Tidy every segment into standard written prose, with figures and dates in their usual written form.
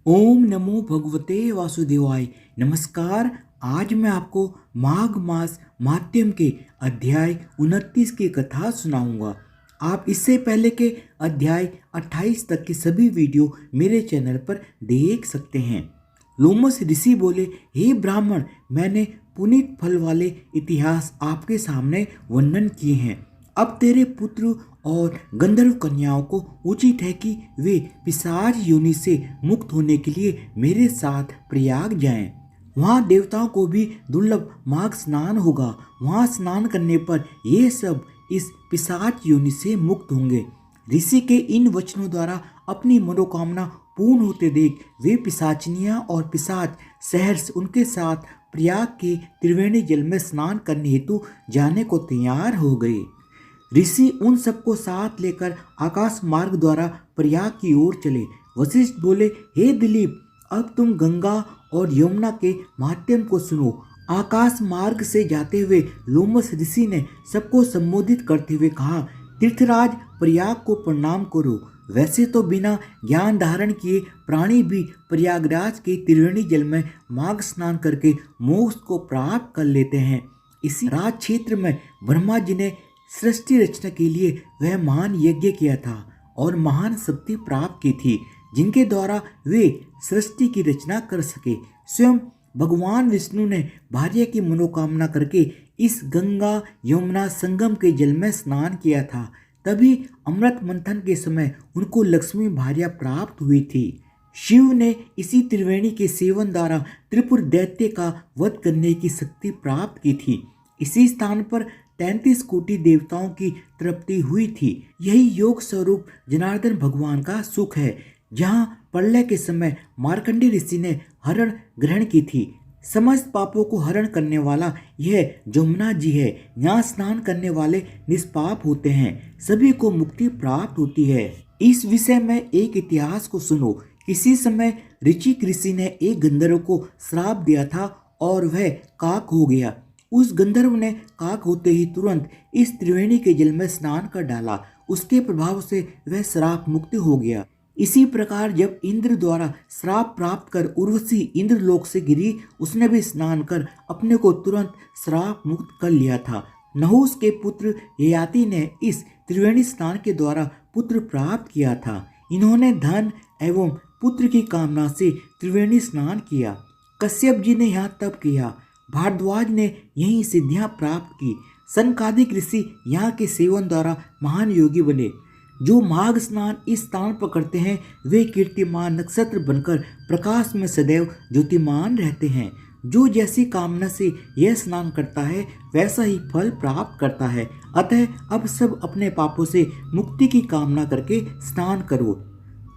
ओम नमो भगवते वासुदेवाय। नमस्कार। आज मैं आपको माघ मास माध्यम के अध्याय 29 की कथा सुनाऊंगा। आप इससे पहले के अध्याय 28 तक के सभी वीडियो मेरे चैनल पर देख सकते हैं। लोमस ऋषि बोले, हे ब्राह्मण, मैंने पुनीत फल वाले इतिहास आपके सामने वर्णन किए हैं। अब तेरे पुत्र और गंधर्व कन्याओं को उचित है कि वे पिशाच योनि से मुक्त होने के लिए मेरे साथ प्रयाग जाएं। वहाँ देवताओं को भी दुर्लभ माघ स्नान होगा। वहाँ स्नान करने पर ये सब इस पिशाच योनि से मुक्त होंगे। ऋषि के इन वचनों द्वारा अपनी मनोकामना पूर्ण होते देख वे पिशाचिनियां और पिशाच सहर्ष उनके साथ प्रयाग के त्रिवेणी जल में स्नान करने हेतु जाने को तैयार हो गए। ऋषि उन सबको साथ लेकर आकाश मार्ग द्वारा प्रयाग की ओर चले। वशिष्ठ बोले, हे दिलीप, अब तुम गंगा और यमुना के माध्यम को सुनो। आकाश मार्ग से जाते हुए लोमस ऋषि ने सबको संबोधित करते हुए कहा, तीर्थराज, प्रयाग को प्रणाम करो। वैसे तो बिना ज्ञान धारण किए प्राणी भी प्रयागराज के त्रिवेणी जल में माघ स्नान करके मोक्ष को प्राप्त कर लेते हैं। इसी राज क्षेत्र में ब्रह्मा जी ने सृष्टि रचना के लिए वह महान यज्ञ किया था और महान शक्ति प्राप्त की थी, जिनके द्वारा वे सृष्टि की रचना कर सके। स्वयं भगवान विष्णु ने भार्या की मनोकामना करके इस गंगा यमुना संगम के जल में स्नान किया था। तभी अमृत मंथन के समय उनको लक्ष्मी भार्या प्राप्त हुई थी। शिव ने इसी त्रिवेणी के सेवन द्वारा त्रिपुर दैत्य का वध करने की शक्ति प्राप्त की थी। इसी स्थान पर 33 कोटि देवताओं की तृप्ति हुई थी। यही योग स्वरूप जनार्दन भगवान का सुख है, जहाँ प्रलय के समय मार्कंडेय ऋषि ने हरण ग्रहण की थी। समस्त पापों को हरण करने वाला यह जमुना जी है। यहाँ स्नान करने वाले निष्पाप होते हैं, सभी को मुक्ति प्राप्त होती है। इस विषय में एक इतिहास को सुनो। किसी समय ऋचिक ऋषि ने एक गंधर्व को श्राप दिया था और वह काक हो गया। उस गंधर्व ने काक होते ही तुरंत इस त्रिवेणी के जल में स्नान कर डाला। उसके प्रभाव से वह श्राप मुक्त हो गया। इसी प्रकार जब इंद्र द्वारा श्राप प्राप्त कर उर्वशी इंद्रलोक से गिरी, उसने भी स्नान कर अपने को तुरंत श्राप मुक्त कर लिया था। नहुस के पुत्र ययाति ने इस त्रिवेणी स्नान के द्वारा पुत्र प्राप्त किया था। इन्होंने धन एवं पुत्र की कामना से त्रिवेणी स्नान किया। कश्यप जी ने यहाँ तप किया। भारद्वाज ने यही सिद्धियां प्राप्त की। सनकादिक ऋषि यहाँ के सेवन द्वारा महान योगी बने। जो माघ स्नान इस स्थान पर करते हैं वे कीर्तिमान नक्षत्र बनकर प्रकाश में सदैव ज्योतिमान रहते हैं। जो जैसी कामना से यह स्नान करता है वैसा ही फल प्राप्त करता है। अतः अब सब अपने पापों से मुक्ति की कामना करके स्नान करो।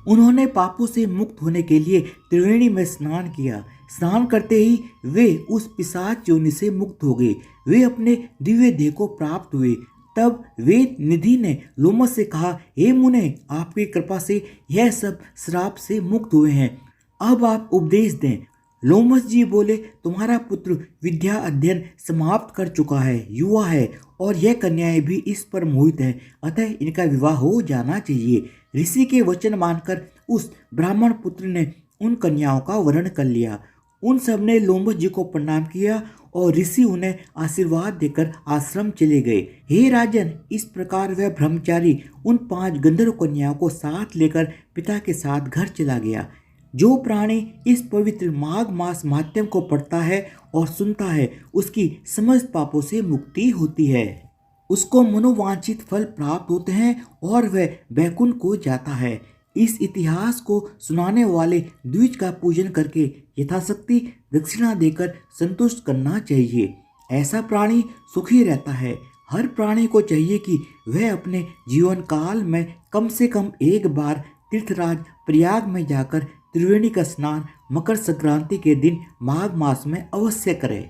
उन्होंने पापों से मुक्त होने के लिए त्रिवेणी में स्नान किया। स्नान करते ही वे उस पिशाच योनि से मुक्त हो गए। वे अपने दिव्य देह को प्राप्त हुए। तब वेद निधि ने लोमस से कहा, हे मुने, आपकी कृपा से यह सब श्राप से मुक्त हुए हैं। अब आप उपदेश दें। लोमस जी बोले, तुम्हारा पुत्र विद्या अध्ययन समाप्त कर चुका है, युवा है और यह कन्याएं भी इस पर मोहित है, अतः इनका विवाह हो जाना चाहिए। ऋषि के वचन मानकर उस ब्राह्मण पुत्र ने उन कन्याओं का वरण कर लिया। उन सब ने लोमस जी को प्रणाम किया और ऋषि उन्हें आशीर्वाद देकर आश्रम चले गए। हे राजन, इस प्रकार वह ब्रह्मचारी उन 5 गंधर्व कन्याओं को साथ लेकर पिता के साथ घर चला गया। जो प्राणी इस पवित्र माघ मास माध्यम को पढ़ता है और सुनता है, उसकी समस्त पापों से मुक्ति होती है। उसको मनोवांछित फल प्राप्त होते हैं और वह बैकुंठ को जाता है। इस इतिहास को सुनाने वाले द्विज का पूजन करके यथाशक्ति दक्षिणा देकर संतुष्ट करना चाहिए। ऐसा प्राणी सुखी रहता है। हर प्राणी को चाहिए कि वह अपने जीवन काल में कम से कम एक बार तीर्थराज प्रयाग में जाकर त्रिवेणी का स्नान मकर संक्रांति के दिन माघ मास में अवश्य करे,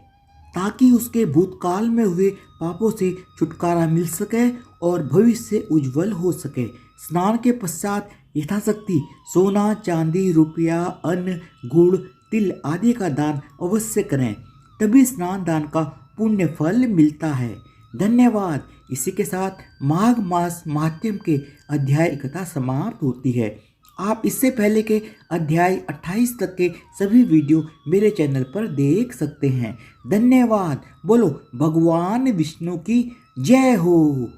ताकि उसके भूतकाल में हुए पापों से छुटकारा मिल सके और भविष्य उज्जवल हो सके। स्नान के पश्चात यथाशक्ति सोना, चांदी, रुपया, अन्न, गुड़, तिल आदि का दान अवश्य करें, तभी स्नान दान का पुण्य फल मिलता है। धन्यवाद। इसी के साथ माघ मास माध्यम के अध्याय कथा समाप्त होती है। आप इससे पहले के अध्याय 28 तक के सभी वीडियो मेरे चैनल पर देख सकते हैं। धन्यवाद। बोलो भगवान विष्णु की जय हो।